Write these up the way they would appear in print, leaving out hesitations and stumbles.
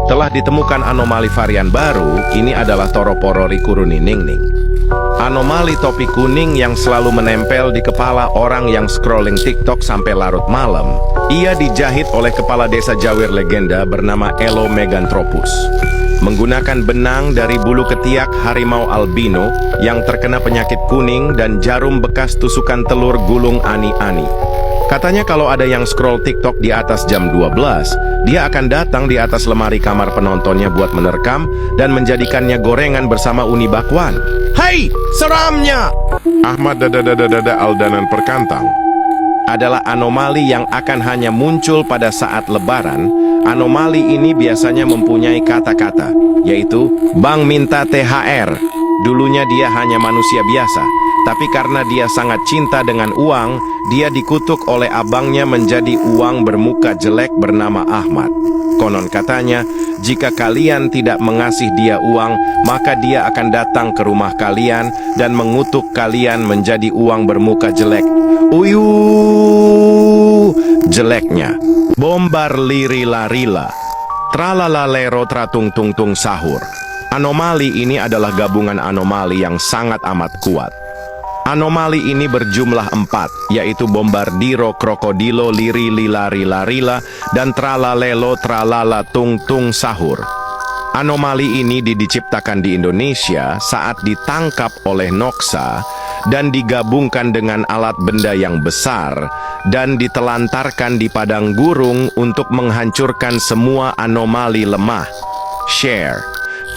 Telah ditemukan anomali varian baru, ini adalah Toroporori kuruniningning. Anomali topi kuning yang selalu menempel di kepala orang yang scrolling TikTok sampai larut malam. Ia dijahit oleh kepala desa Jawir legenda bernama Elo Meganthropus. Menggunakan benang dari bulu ketiak harimau albino yang terkena penyakit kuning dan jarum bekas tusukan telur gulung ani-ani. Katanya kalau ada yang scroll TikTok di atas jam 12, dia akan datang di atas lemari kamar penontonnya buat menerkam dan menjadikannya gorengan bersama uni bakwan. Hai, seramnya! Ahmad Dada Aldanan Perkantang adalah anomali yang akan hanya muncul pada saat lebaran. Anomali ini biasanya mempunyai kata-kata, yaitu Bang minta THR. Dulunya dia hanya manusia biasa, tapi karena dia sangat cinta dengan uang, dia dikutuk oleh abangnya menjadi uang bermuka jelek bernama Ahmad. Konon katanya, jika kalian tidak mengasih dia uang, maka dia akan datang ke rumah kalian dan mengutuk kalian menjadi uang bermuka jelek. Jeleknya. Bombar liri-larila. Tralalalero tratung tung tung sahur. Anomali ini adalah gabungan anomali yang sangat amat kuat. Anomali ini berjumlah 4, yaitu bombardiro, krokodilo, liri, lilari, larila, dan tralalelo, tralala, tung tung sahur. Anomali ini diciptakan di Indonesia saat ditangkap oleh Noksa dan digabungkan dengan alat benda yang besar dan ditelantarkan di padang gurung untuk menghancurkan semua anomali lemah. Share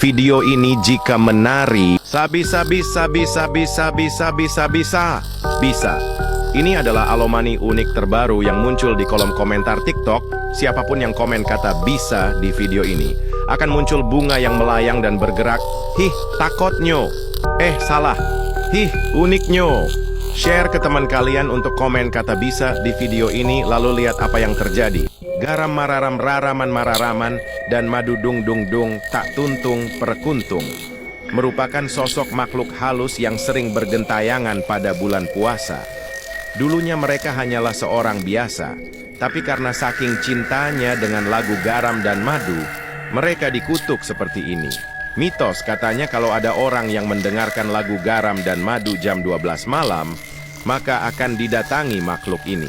video ini jika menari. Bisa. Ini adalah anomali unik terbaru yang muncul di kolom komentar TikTok. Siapapun yang komen kata bisa di video ini akan muncul bunga yang melayang dan bergerak. Hih, takotnyo. Salah. Hih, uniknyo. Share ke teman kalian untuk komen kata bisa di video ini, lalu lihat apa yang terjadi. Garam mararam raraman mararaman dan madu dung dung dung tak tuntung perkuntung. Merupakan sosok makhluk halus yang sering bergentayangan pada bulan puasa. Dulunya mereka hanyalah seorang biasa, tapi karena saking cintanya dengan lagu garam dan madu, mereka dikutuk seperti ini. Mitos katanya kalau ada orang yang mendengarkan lagu garam dan madu jam 12 malam, maka akan didatangi makhluk ini.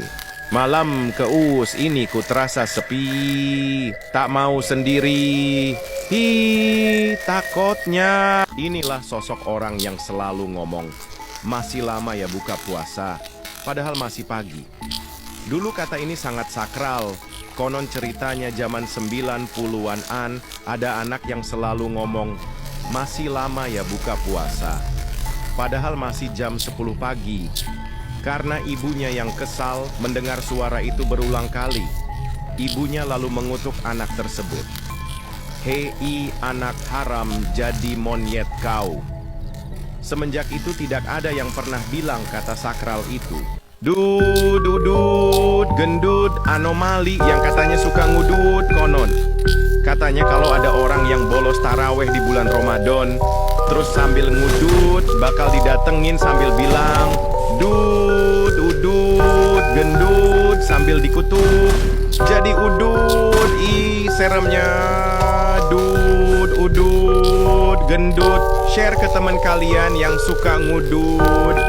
Malam keus ini ku terasa sepi, tak mau sendiri. Takutnya. Inilah sosok orang yang selalu ngomong, masih lama ya buka puasa, padahal masih pagi. Dulu kata ini sangat sakral. Konon ceritanya zaman 90-an ada anak yang selalu ngomong, masih lama ya buka puasa, padahal masih jam 10 pagi. Karena ibunya yang kesal mendengar suara itu berulang kali, ibunya lalu mengutuk anak tersebut. Hei anak haram jadi monyet kau. Semenjak itu tidak ada yang pernah bilang kata sakral itu. Dudut, gendut, anomali yang katanya suka ngudut konon. Katanya kalau ada orang yang bolos taraweh di bulan Ramadan, terus sambil ngudut, bakal didatengin sambil bilang, udut, gendut, sambil dikutuk. Jadi udut, seremnya. Udut, gendut. Share ke teman kalian yang suka ngudut.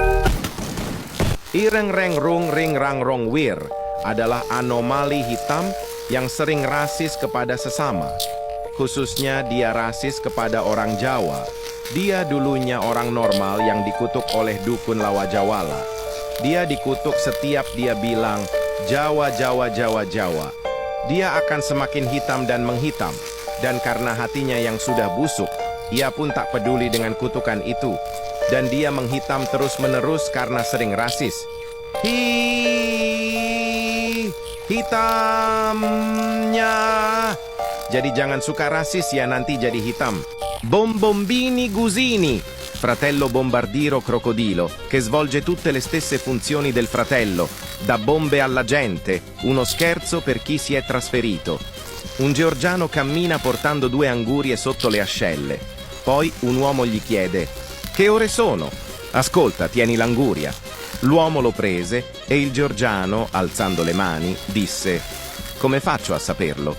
Ireng reng rung ring rang rong wir adalah anomali hitam yang sering rasis kepada sesama. Khususnya dia rasis kepada orang Jawa. Dia dulunya orang normal yang dikutuk oleh dukun Lawajawala. Dia dikutuk setiap dia bilang, Jawa, Jawa, Jawa, Jawa. Dia akan semakin hitam dan menghitam. Dan karena hatinya yang sudah busuk, ia pun tak peduli dengan kutukan itu. Dan dia menghitam terus-menerus karena sering rasis. Hitamnya. Jadi jangan suka rasis ya, nanti jadi hitam. Bombombini Gusini, fratello bombardiro crocodilo, che svolge tutte le stesse funzioni del fratello, da bombe alla gente, uno scherzo per chi si è trasferito. Un georgiano cammina portando 2 angurie sotto le ascelle. Poi un uomo gli chiede: che ore sono? Ascolta, tieni l'anguria. L'uomo lo prese e il georgiano, alzando le mani, disse: come faccio a saperlo?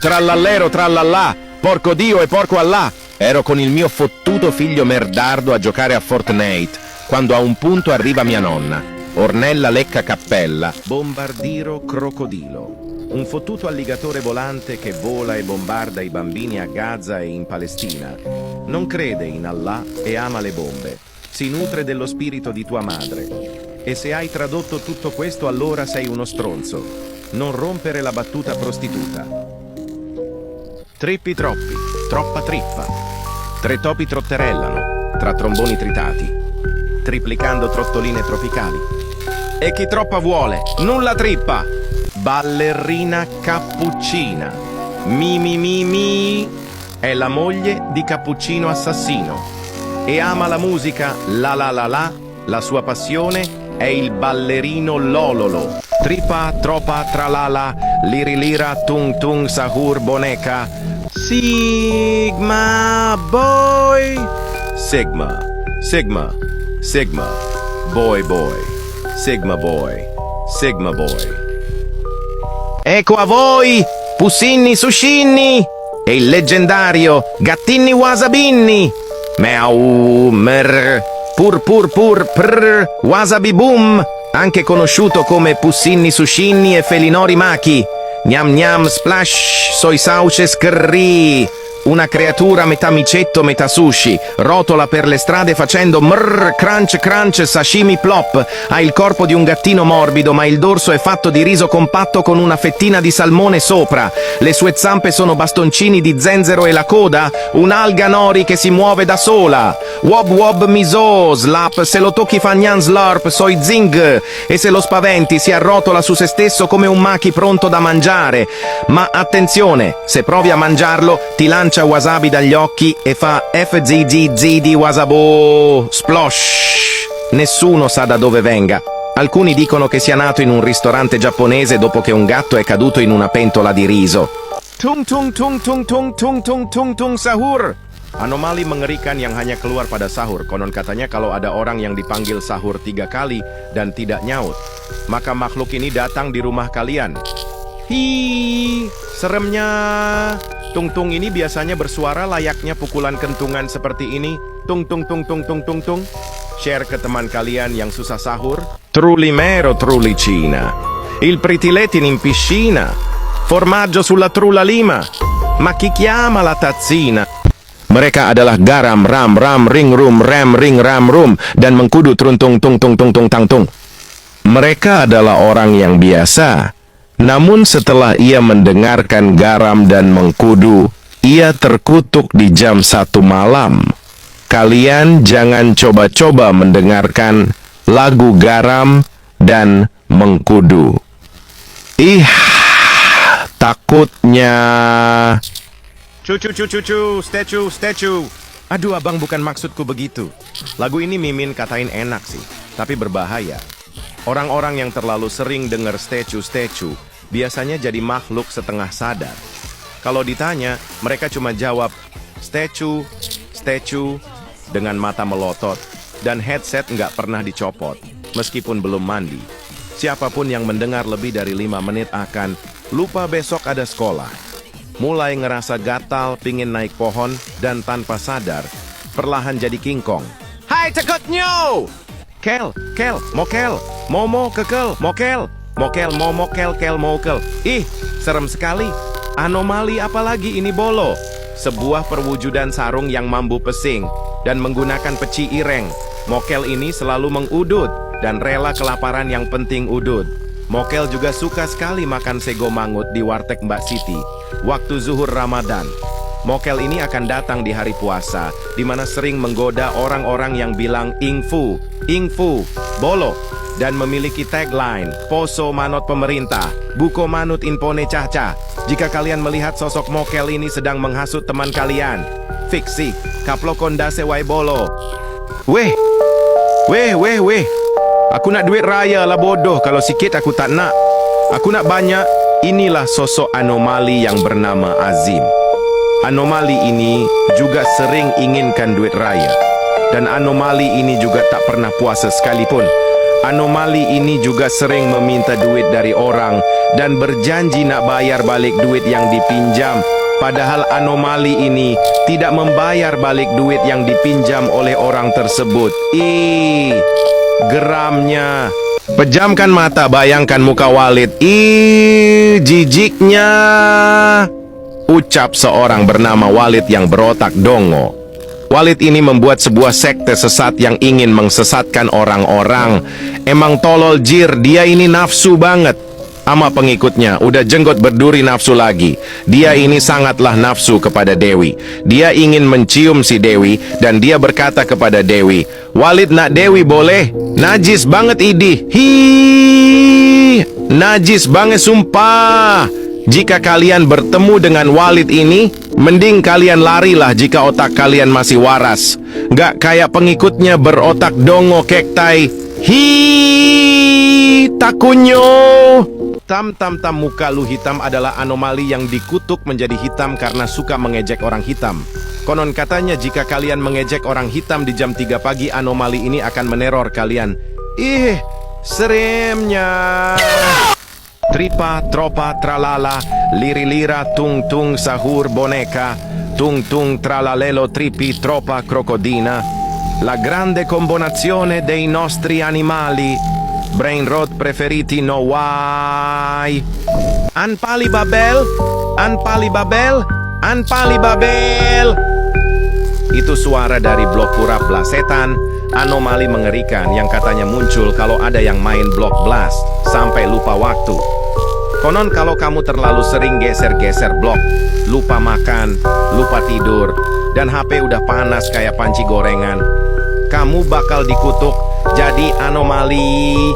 trallallero trallallà, porco Dio e porco Allah. Ero con il mio fottuto figlio merdardo a giocare a Fortnite, quando a un punto arriva mia nonna, Ornella Lecca Cappella, bombardiro crocodilo. Un fottuto alligatore volante che vola e bombarda i bambini a Gaza e in Palestina. Non crede in Allah e ama le bombe. Si nutre dello spirito di tua madre. E se hai tradotto tutto questo, allora sei uno stronzo. Non rompere la battuta prostituta. Trippi troppi, troppa trippa. Tre topi trotterellano, tra tromboni tritati, triplicando trottoline tropicali. E chi troppa vuole, nulla trippa. Ballerina cappuccina. Mi mi mi mi. È la moglie di Cappuccino Assassino. E ama la musica la la la la. La sua passione è il ballerino lololo. Tripa, tropa, tralala, lirilira, tung tung, sahur, boneca. Sigma boy. Sigma, Sigma, Sigma, boy boy, Sigma boy, Sigma boy. Ecco a voi, Pussinni Suscinni e il leggendario Gattinni Wasabinni. Meow, mer, pur pur pur prr, wasabi boom, anche conosciuto come Pussinni Suscinni e Felinori Machi. Gnam gnam splash, soi sauce scrrì. Una creatura metà micetto, metà sushi, rotola per le strade facendo mrr, crunch crunch, sashimi plop. Ha il corpo di un gattino morbido, ma il dorso è fatto di riso compatto con una fettina di salmone sopra. Le sue zampe sono bastoncini di zenzero e la coda, un'alga nori che si muove da sola. Wob wob miso, slap, se lo tocchi fa gnan slurp, soi zing. E se lo spaventi si arrotola su se stesso come un maki pronto da mangiare. Ma attenzione, se provi a mangiarlo, ti lancia wasabi dagli occhi e fa FZZZ di wasabo splosh. Nessuno sa da dove venga. Alcuni dicono che sia nato in un ristorante giapponese dopo che un gatto è caduto in una pentola di riso. Tung tung tung tung tung tung tung tung tung sahur. Anomali mengerikan yang hanya keluar pada sahur. Konon katanya kalau ada orang yang dipanggil sahur 3 kali dan tidak nyaut, maka makhluk ini datang di rumah kalian. Hi, seremnya. Tung-tung ini biasanya bersuara layaknya pukulan kentungan seperti ini. Tung-tung-tung-tung-tung-tung-tung. Share ke teman kalian yang susah sahur. Trullimero trullicina. Il pritiletin in piscina. Formaggio sulla trulla lima. Ma chi chiama la tazzina? Mereka adalah garam, ram, ram, ring, rum, ram, ring, ram, rum, dan mengkudu truntung, tung, tung, tung, tung, tang, tung. Mereka adalah orang yang biasa. Namun setelah ia mendengarkan garam dan mengkudu, ia terkutuk di jam 1 malam. Kalian jangan coba-coba mendengarkan lagu garam dan mengkudu. Ih, takutnya. Cucu, statue. Aduh abang, bukan maksudku begitu. Lagu ini Mimin katain enak sih, tapi berbahaya. Orang-orang yang terlalu sering dengar statue biasanya jadi makhluk setengah sadar. Kalau ditanya, mereka cuma jawab statue dengan mata melotot dan headset nggak pernah dicopot, meskipun belum mandi. Siapapun yang mendengar lebih dari 5 menit akan lupa besok ada sekolah. Mulai ngerasa gatal, pingin naik pohon, dan tanpa sadar, perlahan jadi kingkong. Hai tekutnyo! Kel, mokel, momo, kekel, mokel. Mokel, momo, kel, mokel. Ih, serem sekali. Anomali apalagi ini bolo. Sebuah perwujudan sarung yang mambu pesing dan menggunakan peci ireng. Mokel ini selalu mengudut dan rela kelaparan yang penting udut. Mokel juga suka sekali makan sego mangut di warteg Mbak Siti waktu zuhur Ramadan. Mokel ini akan datang di hari puasa, di mana sering menggoda orang-orang yang bilang ingfu, bolo, dan memiliki tagline, poso manot pemerintah, buko manut impone caca. Jika kalian melihat sosok mokel ini sedang menghasut teman kalian, fiksi, kaplokondase wai bolo. Weh, aku nak duit raya lah bodoh, kalau sikit aku tak nak. Aku nak banyak. Inilah sosok anomali yang bernama Azim. Anomali ini juga sering inginkan duit raya. Dan anomali ini juga tak pernah puasa sekalipun. Anomali ini juga sering meminta duit dari orang dan berjanji nak bayar balik duit yang dipinjam. Padahal anomali ini tidak membayar balik duit yang dipinjam oleh orang tersebut. Ih, geramnya. Pejamkan mata, bayangkan muka Walid. Ih, jijiknya. Ucap seorang bernama Walid yang berotak dongo. Walid ini membuat sebuah sekte sesat yang ingin mengsesatkan orang-orang. Emang tolol jir, dia ini nafsu banget sama pengikutnya. Udah jenggot berduri nafsu lagi. Dia ini sangatlah nafsu kepada Dewi. Dia ingin mencium si Dewi dan dia berkata kepada Dewi, "Walid nak Dewi boleh? Najis banget idih. Hi, najis banget sumpah. Jika kalian bertemu dengan Walid ini, mending kalian larilah jika otak kalian masih waras. Gak kayak pengikutnya berotak dongo kektai. Hi, takunyo." Tam muka lu hitam adalah anomali yang dikutuk menjadi hitam karena suka mengejek orang hitam. Konon katanya jika kalian mengejek orang hitam di jam 3 pagi, anomali ini akan meneror kalian. Ih, seremnya. Tripa, tropa, tralala, liri-lira, tung-tung, sahur, boneka, tung-tung, tralalelo, tripi, tropa, crocodina. La grande combinazione dei nostri animali. Brain rot preferiti no why. Anpali babel, anpali babel, anpali babel. Itu suara dari blok Kurap Blast Setan, anomali mengerikan yang katanya muncul kalau ada yang main blok blast sampai lupa waktu. Konon kalau kamu terlalu sering geser-geser blok, lupa makan, lupa tidur, dan HP udah panas kayak panci gorengan, kamu bakal dikutuk jadi anomali.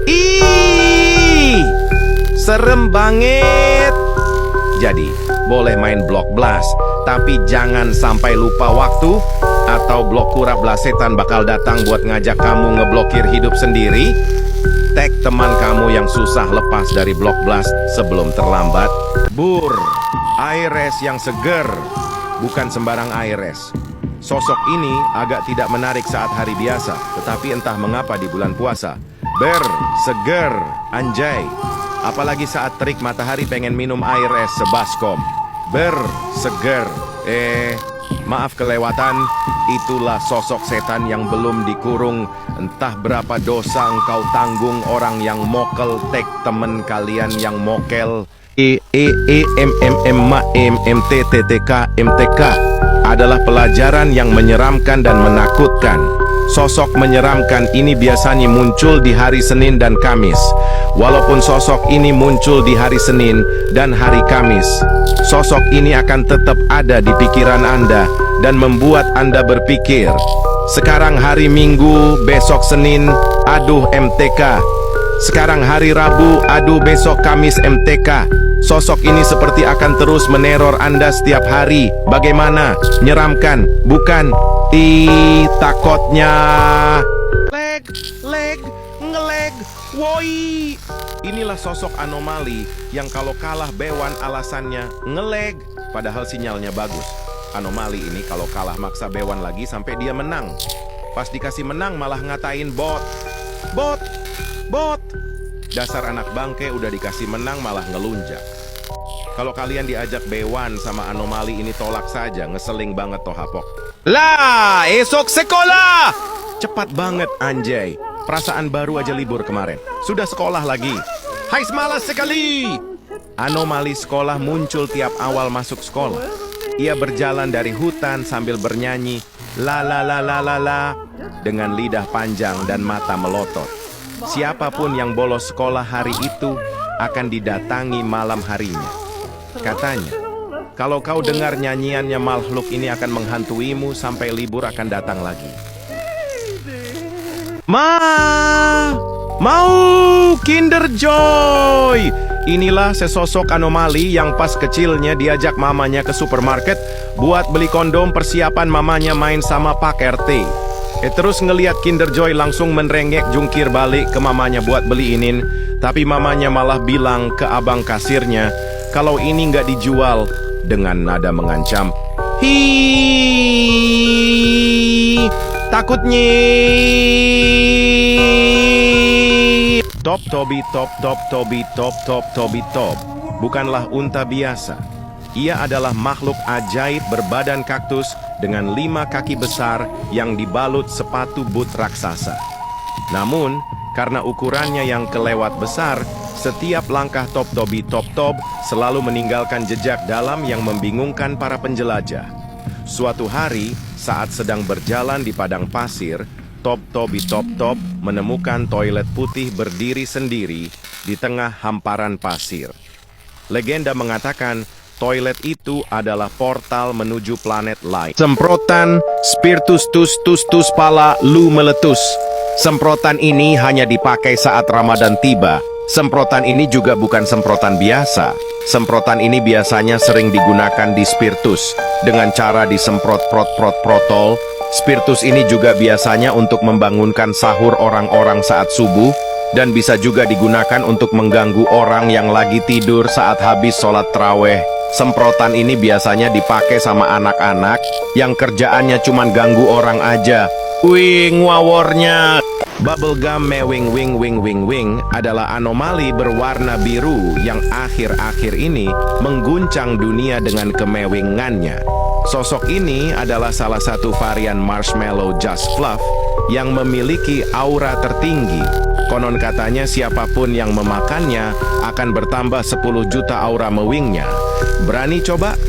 Ih, serem banget. Jadi, boleh main blok blast, tapi jangan sampai lupa waktu, atau blok Kurap Blast Setan bakal datang buat ngajak kamu ngeblokir hidup sendiri. Tag teman kamu yang susah lepas dari blok blast sebelum terlambat. Bur, air es yang seger, bukan sembarang air es. Sosok ini agak tidak menarik saat hari biasa, tetapi entah mengapa di bulan puasa. Seger, anjay. Apalagi saat terik matahari pengen minum air es sebaskom. Seger. Maaf kelewatan, itulah sosok setan yang belum dikurung. Entah berapa dosa engkau tanggung orang yang mokel tag temen kalian yang mokel. MTTK adalah pelajaran yang menyeramkan dan menakutkan. Sosok menyeramkan ini biasanya muncul di hari Senin dan Kamis. Walaupun sosok ini muncul di hari Senin dan hari Kamis, sosok ini akan tetap ada di pikiran Anda dan membuat Anda berpikir, sekarang hari Minggu, besok Senin, aduh MTK. Sekarang hari Rabu, aduh besok Kamis MTK. Sosok ini seperti akan terus meneror Anda setiap hari. Bagaimana? Nyeramkan, bukan? Takutnya. Leg, ngeleg, woi. Inilah sosok anomali yang kalau kalah Bewan alasannya ngeleg, padahal sinyalnya bagus. Anomali ini kalau kalah maksa Bewan lagi sampai dia menang. Pas dikasih menang malah ngatain bot. Dasar anak bangke udah dikasih menang malah ngelunjak. Kalau kalian diajak Bewan sama anomali ini tolak saja, ngeseling banget toh hapok. Lah, esok sekolah! Cepat banget anjay. Perasaan baru aja libur kemarin. Sudah sekolah lagi. Hai, malas sekali. Anomali sekolah muncul tiap awal masuk sekolah. Ia berjalan dari hutan sambil bernyanyi la la la la la la dengan lidah panjang dan mata melotot. Siapapun yang bolos sekolah hari itu akan didatangi malam harinya. Katanya, kalau kau dengar nyanyiannya makhluk ini akan menghantuimu sampai libur akan datang lagi. Mau Kinder Joy. Inilah sesosok anomali yang pas kecilnya diajak mamanya ke supermarket buat beli kondom persiapan mamanya main sama Pak RT. Terus ngeliat Kinder Joy langsung menrengek jungkir balik ke mamanya buat beliinin. Tapi mamanya malah bilang ke abang kasirnya kalau ini nggak dijual dengan nada mengancam. Takutnya Top Toby Top Toby Top bukanlah unta biasa. Ia adalah makhluk ajaib berbadan kaktus dengan 5 kaki besar yang dibalut sepatu boot raksasa. Namun, karena ukurannya yang kelewat besar, setiap langkah Top Toby selalu meninggalkan jejak dalam yang membingungkan para penjelajah. Suatu hari, saat sedang berjalan di padang pasir, Top Toby menemukan toilet putih berdiri sendiri di tengah hamparan pasir. Legenda mengatakan toilet itu adalah portal menuju planet lain. Semprotan Spiritus tus pala lu meletus. Semprotan ini hanya dipakai saat Ramadan tiba. Semprotan ini juga bukan semprotan biasa. Semprotan ini biasanya sering digunakan di spiritus dengan cara disemprot protol. Spiritus ini juga biasanya untuk membangunkan sahur orang-orang saat subuh dan bisa juga digunakan untuk mengganggu orang yang lagi tidur saat habis sholat tarawih. Semprotan ini biasanya dipakai sama anak-anak yang kerjaannya cuman ganggu orang aja. Wih, ngawornya. Bubblegum mewing wing adalah anomali berwarna biru yang akhir-akhir ini mengguncang dunia dengan kemewingannya. Sosok ini adalah salah satu varian marshmallow just fluff yang memiliki aura tertinggi. Konon katanya siapapun yang memakannya akan bertambah 10 juta aura mewingnya. Berani coba?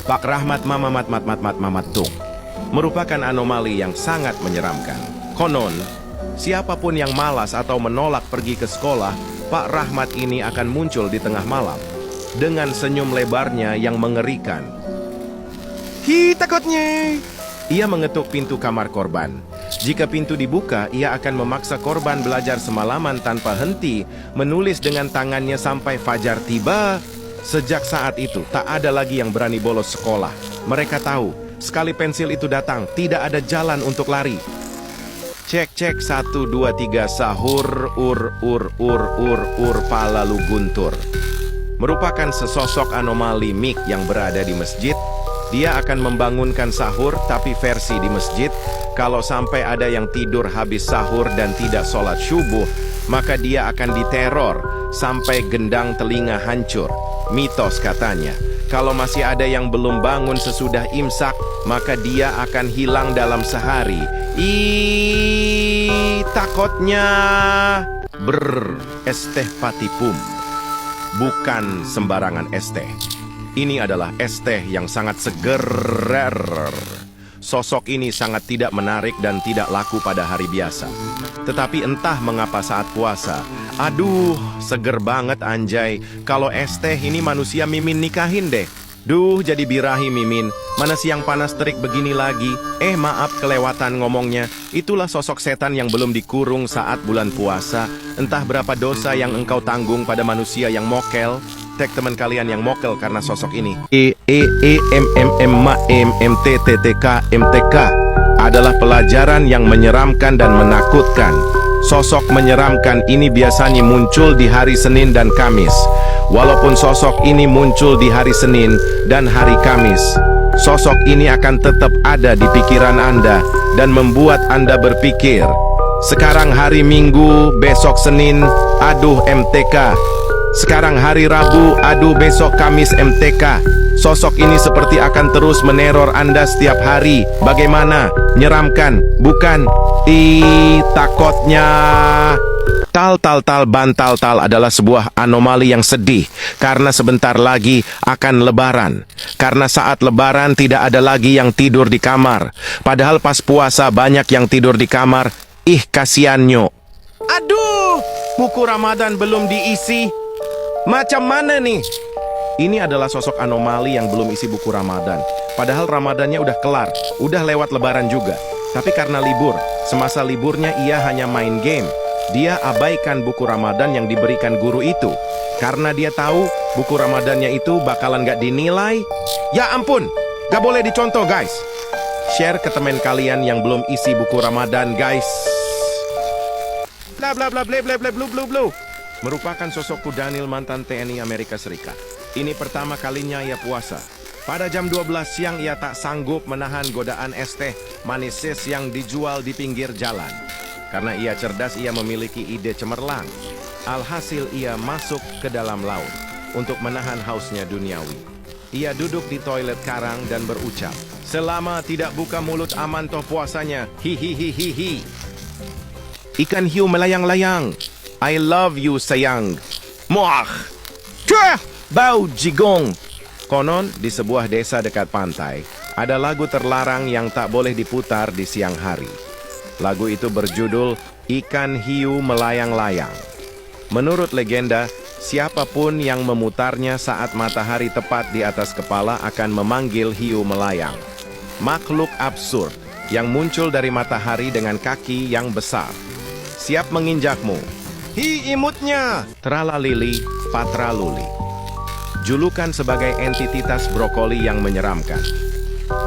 Pak Rahmat Mamat Tung merupakan anomali yang sangat menyeramkan. Konon, siapapun yang malas atau menolak pergi ke sekolah, Pak Rahmat ini akan muncul di tengah malam dengan senyum lebarnya yang mengerikan. Hi, takutnya. Ia mengetuk pintu kamar korban. Jika pintu dibuka, ia akan memaksa korban belajar semalaman tanpa henti, menulis dengan tangannya sampai fajar tiba. Sejak saat itu, tak ada lagi yang berani bolos sekolah. Mereka tahu, sekali pensil itu datang, tidak ada jalan untuk lari. Cek 1 2 3 sahur ur pala lu guntur. Merupakan sesosok anomali Mik yang berada di masjid. Dia akan membangunkan sahur tapi versi di masjid. Kalau sampai ada yang tidur habis sahur dan tidak sholat subuh, maka dia akan diteror sampai gendang telinga hancur. Mitos katanya, kalau masih ada yang belum bangun sesudah imsak, maka dia akan hilang dalam sehari. Takutnya. Es teh patipum. Bukan sembarangan es teh. Ini adalah es teh yang sangat seger. Sosok ini sangat tidak menarik dan tidak laku pada hari biasa. Tetapi entah mengapa saat puasa, aduh, seger banget anjay. Kalau es teh ini manusia Mimin nikahin deh. Duh, jadi birahi Mimin. Mana siang panas terik begini lagi. Maaf kelewatan ngomongnya. Itulah sosok setan yang belum dikurung saat bulan puasa. Entah berapa dosa yang engkau tanggung pada manusia yang mokel. Tag teman kalian yang mokel karena sosok ini. MTK adalah pelajaran yang menyeramkan dan menakutkan. Sosok menyeramkan ini biasanya muncul di hari Senin dan Kamis. Walaupun sosok ini muncul di hari Senin dan hari Kamis, sosok ini akan tetap ada di pikiran Anda dan membuat Anda berpikir, sekarang hari Minggu, besok Senin, aduh MTK. Sekarang hari Rabu, aduh besok Kamis MTK. Sosok ini seperti akan terus meneror Anda setiap hari. Bagaimana? Nyeramkan? Bukan? Takutnya. Bantal adalah sebuah anomali yang sedih karena sebentar lagi akan lebaran. Karena saat lebaran tidak ada lagi yang tidur di kamar. Padahal pas puasa banyak yang tidur di kamar. Kasiannya. Aduh, buku Ramadan belum diisi. Macam mana nih? Ini adalah sosok anomali yang belum isi buku Ramadan. Padahal Ramadannya udah kelar, udah lewat lebaran juga. Tapi karena libur, semasa liburnya ia hanya main game. Dia abaikan buku Ramadan yang diberikan guru itu. Karena dia tahu buku Ramadannya itu bakalan gak dinilai. Ya ampun, gak boleh dicontoh guys. Share ke teman kalian yang belum isi buku Ramadan guys. Bla bla bla bla bla bla bla bla. Merupakan sosok Daniel mantan TNI Amerika Serikat. Ini pertama kalinya ia puasa. Pada jam 12 siang ia tak sanggup menahan godaan es teh manis yang dijual di pinggir jalan. Karena ia cerdas, ia memiliki ide cemerlang. Alhasil ia masuk ke dalam laut untuk menahan hausnya duniawi. Ia duduk di toilet karang dan berucap, "Selama tidak buka mulut aman toh puasanya, hihihihihi." Ikan hiu melayang-layang. "I love you sayang." Muah! Cuah! Bau jigong. Konon, di sebuah desa dekat pantai, ada lagu terlarang yang tak boleh diputar di siang hari. Lagu itu berjudul Ikan Hiu Melayang-Layang. Menurut legenda, siapapun yang memutarnya saat matahari tepat di atas kepala akan memanggil hiu melayang. Makhluk absurd yang muncul dari matahari dengan kaki yang besar. Siap menginjakmu. Hi imutnya! Tralalili, patraluli. Julukan sebagai entitas brokoli yang menyeramkan.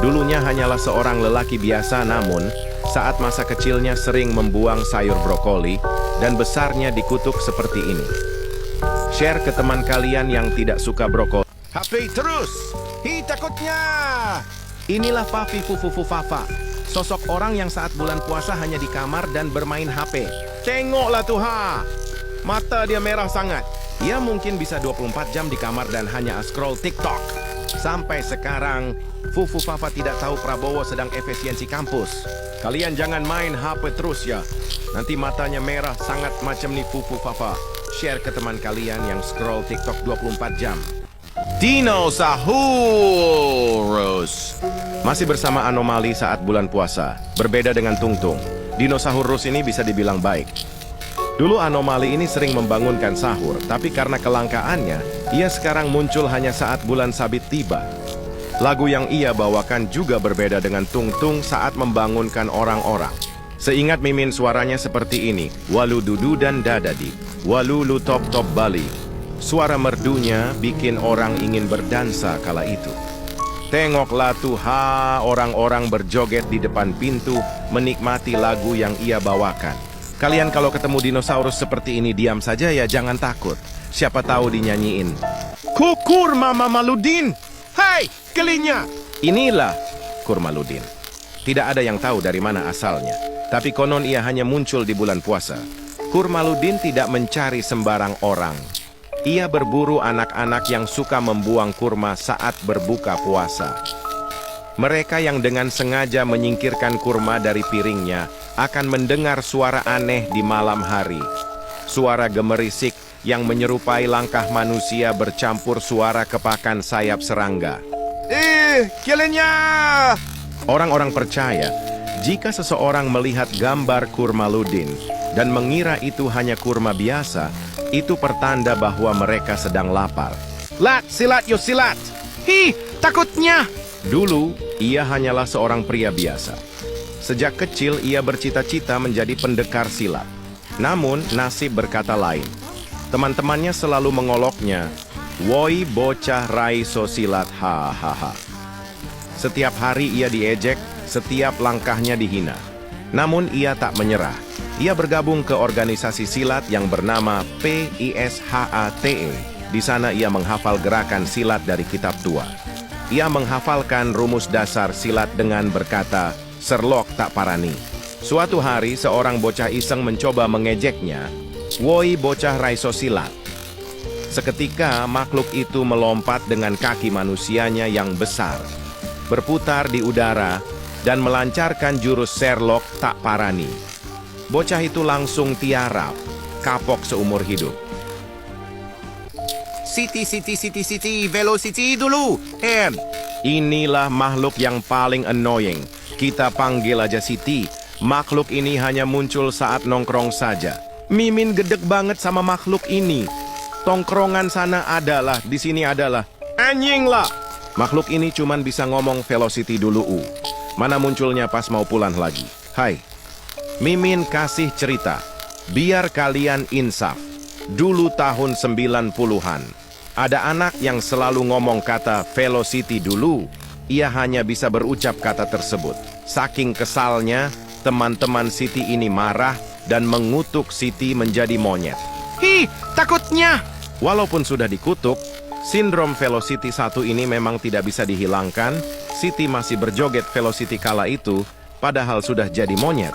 Dulunya hanyalah seorang lelaki biasa, namun saat masa kecilnya sering membuang sayur brokoli dan besarnya dikutuk seperti ini. Share ke teman kalian yang tidak suka brokoli. HP terus! Hi takutnya! Inilah Fafi Fufufu Fafa, sosok orang yang saat bulan puasa hanya di kamar dan bermain HP. Tengoklah tuh ha! Mata dia merah sangat. Ia mungkin bisa 24 jam di kamar dan hanya scroll TikTok. Sampai sekarang, Fufu Fafa tidak tahu Prabowo sedang efisiensi kampus. Kalian jangan main HP terus ya. Nanti matanya merah sangat macam nih Fufu Fafa. Share ke teman kalian yang scroll TikTok 24 jam. Dinosaurus. Masih bersama anomali saat bulan puasa. Berbeda dengan Tungtung. Dinosaurus ini bisa dibilang baik. Dulu anomali ini sering membangunkan sahur, tapi karena kelangkaannya, ia sekarang muncul hanya saat bulan sabit tiba. Lagu yang ia bawakan juga berbeda dengan Tungtung saat membangunkan orang-orang. Seingat Mimin suaranya seperti ini, walu dudu dan dadadi, walu lu top top bali. Suara merdunya bikin orang ingin berdansa kala itu. Tengoklah tuh ha, orang-orang berjoget di depan pintu menikmati lagu yang ia bawakan. Kalian kalau ketemu dinosaurus seperti ini diam saja ya, jangan takut. Siapa tahu dinyanyiin. Kukur Mama Maludin. Hai, kelinya. Inilah Kurmaludin. Tidak ada yang tahu dari mana asalnya. Tapi konon ia hanya muncul di bulan puasa. Kurmaludin tidak mencari sembarang orang. Ia berburu anak-anak yang suka membuang kurma saat berbuka puasa. Mereka yang dengan sengaja menyingkirkan kurma dari piringnya akan mendengar suara aneh di malam hari. Suara gemerisik yang menyerupai langkah manusia bercampur suara kepakan sayap serangga. Kaliannya! Orang-orang percaya, jika seseorang melihat gambar Kurmaludin dan mengira itu hanya kurma biasa, itu pertanda bahwa mereka sedang lapar. Lat, silat yo silat! Hi, takutnya! Dulu, ia hanyalah seorang pria biasa. Sejak kecil, ia bercita-cita menjadi pendekar silat. Namun, nasib berkata lain. Teman-temannya selalu mengoloknya, "Woi bocah raiso silat, hahaha." Setiap hari ia diejek, setiap langkahnya dihina. Namun, ia tak menyerah. Ia bergabung ke organisasi silat yang bernama PISHATE. Di sana ia menghafal gerakan silat dari kitab tua. Ia menghafalkan rumus dasar silat dengan berkata, "Serlok tak parani." Suatu hari, seorang bocah iseng mencoba mengejeknya, "Woi bocah raiso silat." Seketika, makhluk itu melompat dengan kaki manusianya yang besar, berputar di udara, dan melancarkan jurus Serlok tak parani. Bocah itu langsung tiarap, kapok seumur hidup. Siti, velocity dulu, Hen. Inilah makhluk yang paling annoying. Kita panggil aja Siti. Makhluk ini hanya muncul saat nongkrong saja. Mimin gedek banget sama makhluk ini. Tongkrongan sana adalah, di sini adalah. Anjing lah! Makhluk ini cuman bisa ngomong velocity dulu. Mana munculnya pas mau pulang lagi. Hai, Mimin kasih cerita. Biar kalian insaf. Dulu tahun 90-an. Ada anak yang selalu ngomong kata velocity dulu. Ia hanya bisa berucap kata tersebut. Saking kesalnya, teman-teman Siti ini marah dan mengutuk Siti menjadi monyet. Hi, takutnya! Walaupun sudah dikutuk, Sindrom Velocity 1 ini memang tidak bisa dihilangkan. Siti masih berjoget Velocity kala itu, padahal sudah jadi monyet.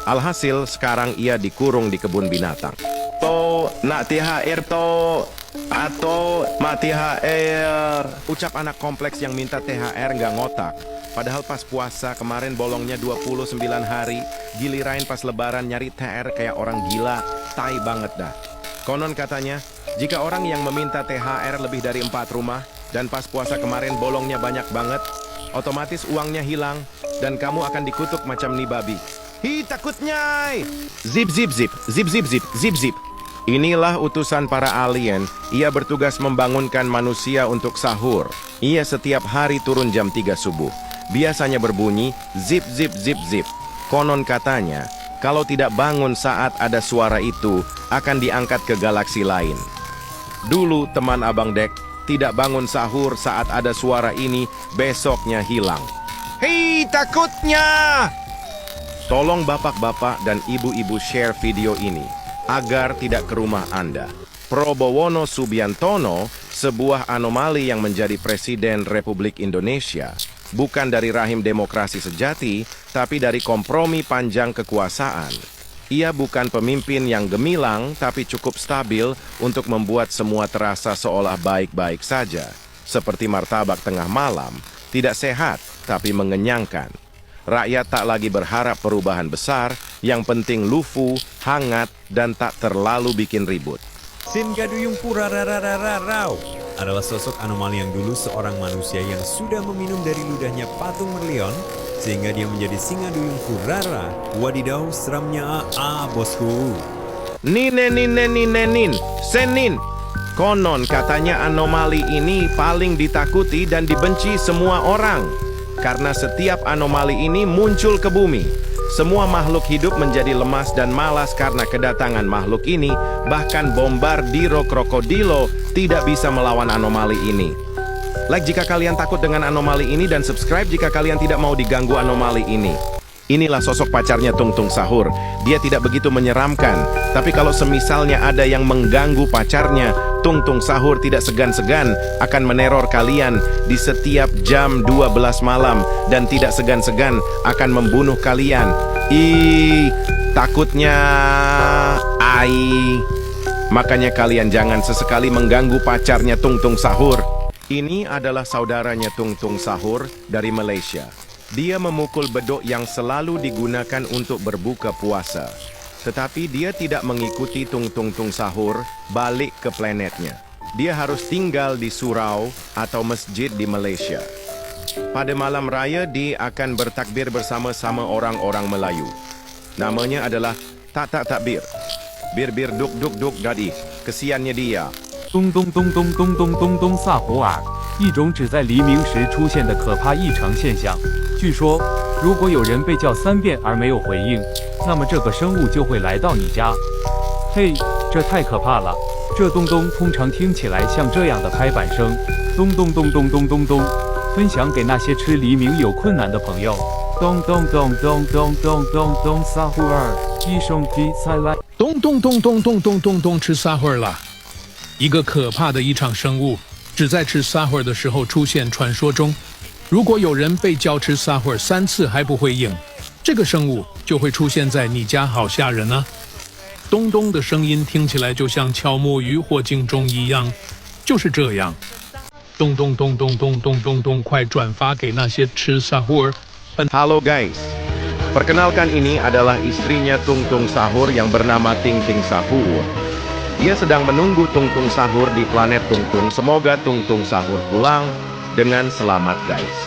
Alhasil, sekarang ia dikurung di kebun binatang. To, nak THR to, atau mati THR. Ucap anak kompleks yang minta THR nggak ngotak. Padahal pas puasa kemarin bolongnya 29 hari, giliran pas lebaran nyari THR kayak orang gila, tai banget dah. Konon katanya, jika orang yang meminta THR lebih dari 4 rumah, dan pas puasa kemarin bolongnya banyak banget, otomatis uangnya hilang, dan kamu akan dikutuk macam nih babi. Hi takutnya! Zip zip zip, zip zip zip, zip zip. Inilah utusan para alien, ia bertugas membangunkan manusia untuk sahur. Ia setiap hari turun jam 3 subuh. Biasanya berbunyi, zip zip zip zip. Konon katanya, kalau tidak bangun saat ada suara itu, akan diangkat ke galaksi lain. Dulu teman Abang Dek, tidak bangun sahur saat ada suara ini, besoknya hilang. Hei takutnya! Tolong bapak-bapak dan ibu-ibu share video ini, agar tidak ke rumah Anda. Probowono Subiantono, sebuah anomali yang menjadi Presiden Republik Indonesia, bukan dari rahim demokrasi sejati, tapi dari kompromi panjang kekuasaan. Ia bukan pemimpin yang gemilang, tapi cukup stabil untuk membuat semua terasa seolah baik-baik saja. Seperti martabak tengah malam, tidak sehat, tapi mengenyangkan. Rakyat tak lagi berharap perubahan besar, yang penting lufu, hangat, dan tak terlalu bikin ribut. Singaduyung Purararararau adalah sosok anomali yang dulu seorang manusia yang sudah meminum dari ludahnya patung Merlion, sehingga dia menjadi Singaduyung Purara. Wadidaw, seramnya bosku. Ninen, senin. Konon katanya anomali ini paling ditakuti dan dibenci semua orang. Karena setiap anomali ini muncul ke bumi. Semua makhluk hidup menjadi lemas dan malas karena kedatangan makhluk ini. Bahkan Bombardiro Krokodilo tidak bisa melawan anomali ini. Like jika kalian takut dengan anomali ini dan subscribe jika kalian tidak mau diganggu anomali ini. Inilah sosok pacarnya Tung Tung Sahur. Dia tidak begitu menyeramkan. Tapi kalau semisalnya ada yang mengganggu pacarnya, Tung Tung Sahur tidak segan-segan akan meneror kalian di setiap jam 12 malam dan tidak segan-segan akan membunuh kalian. Takutnya Makanya kalian jangan sesekali mengganggu pacarnya Tung Tung Sahur. Ini adalah saudaranya Tung Tung Sahur dari Malaysia. Dia memukul bedok yang selalu digunakan untuk berbuka puasa. Tetapi dia tidak mengikuti Tung Tung Tung Sahur balik ke planetnya. Dia harus tinggal di surau atau masjid di Malaysia. Pada malam raya dia akan bertakbir bersama-sama orang-orang Melayu. Namanya adalah takbir. Bir duk duk duk dadi. Kesiannya dia. 咚咚咚咚咚咚咚咚萨胡尔，一种只在黎明时出现的可怕异常现象。据说，如果有人被叫3遍而没有回应，那么这个生物就会来到你家。嘿，这太可怕了！这咚咚通常听起来像这样的拍板声，咚咚咚咚咚咚咚。分享给那些吃黎明有困难的朋友。咚咚咚咚咚咚咚咚萨胡尔，一声比赛来。咚咚咚咚咚咚咚咚，吃撒会儿了！一个可怕的异常生物，只在吃撒会儿的时候出现。传说中，如果有人被叫吃撒会儿3次还不回应，这个生物就会出现在你家，好吓人啊！咚咚的声音听起来就像敲木鱼或警钟一样，就是这样。咚咚咚咚咚咚咚咚，快转发给那些吃撒会儿。Halo guys, perkenalkan ini adalah istrinya Tung Tung Sahur yang bernama Ting Ting Sahur. Dia sedang menunggu Tung Tung Sahur di planet Tung Tung. Semoga Tung Tung Sahur pulang dengan selamat guys.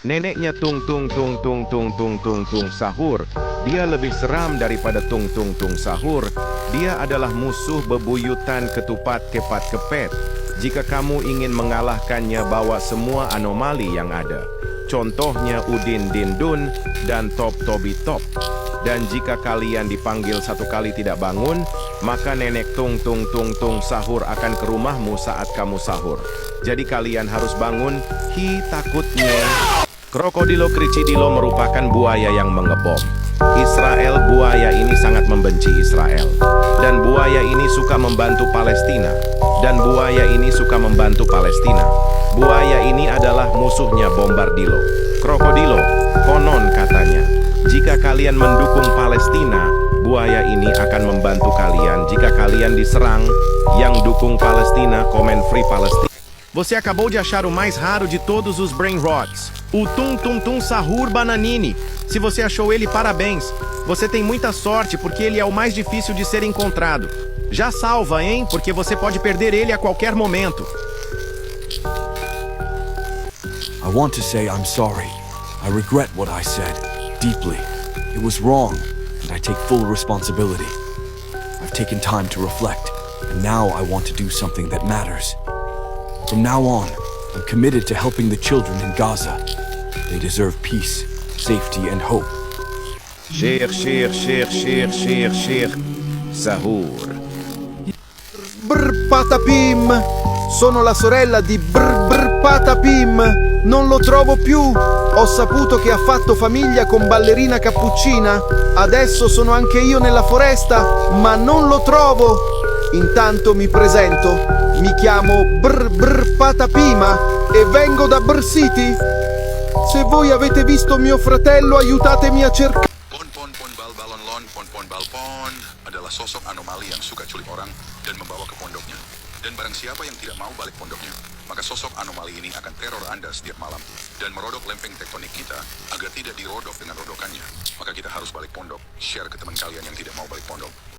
Neneknya Tung Tung Tung Tung Tung Tung Tung Tung Sahur. Dia lebih seram daripada Tung Tung Tung Sahur. Dia adalah musuh bebuyutan ketupat kepat kepet. Jika kamu ingin mengalahkannya, bawa semua anomali yang ada. Contohnya Udin Dindun dan Top Tobi Top. Dan jika kalian dipanggil 1 kali tidak bangun, maka nenek Tung Tung Tung Tung Sahur akan ke rumahmu saat kamu sahur. Jadi kalian harus bangun. Takutnya. Krokodilo Kricidilo merupakan buaya yang mengebom. Israel, buaya ini sangat membenci Israel. Dan buaya ini suka membantu Palestina. Dan buaya ini suka membantu Palestina. Buaya ini adalah musuhnya Bombardilo. Krokodilo, konon katanya, jika kalian mendukung Palestina, buaya ini akan membantu kalian. Jika kalian diserang, yang dukung Palestina, komen Free Palestina. Você acabou de achar o mais raro de todos os Brain Rots, o Tum Tum Tum Sahur Bananini. Se você achou ele, parabéns. Você tem muita sorte porque ele é o mais difícil de ser encontrado. Já salva, hein? Porque você pode perder ele a qualquer momento. I want to say I'm sorry. I regret what I said, deeply. It was wrong, and I take full responsibility. I've taken time to reflect, and now I want to do something that matters. From now on, I'm committed to helping the children in Gaza. They deserve peace, safety, and hope. Shir Sahur. Brr Patapim! Sono la sorella di Brr Patapim! Non lo trovo più! Ho saputo che ha fatto famiglia con Ballerina Cappuccina. Adesso sono anche io nella foresta, ma non lo trovo! Intanto mi presento. Mi chiamo Brr Patapima e vengo da Brr City. Se voi avete visto mio fratello, aiutatemi a cercare. Pon balon lon pon balpon adalah sosok anomali yang suka culik orang dan membawa ke pondoknya. Dan barang siapa yang tidak mau balik pondoknya, maka sosok anomali ini akan teror Anda setiap malam dan merodok lempeng tektonik kita agar tidak dirodok dengan rodokannya. Maka kita harus balik pondok. Share ke teman kalian yang tidak mau balik pondok.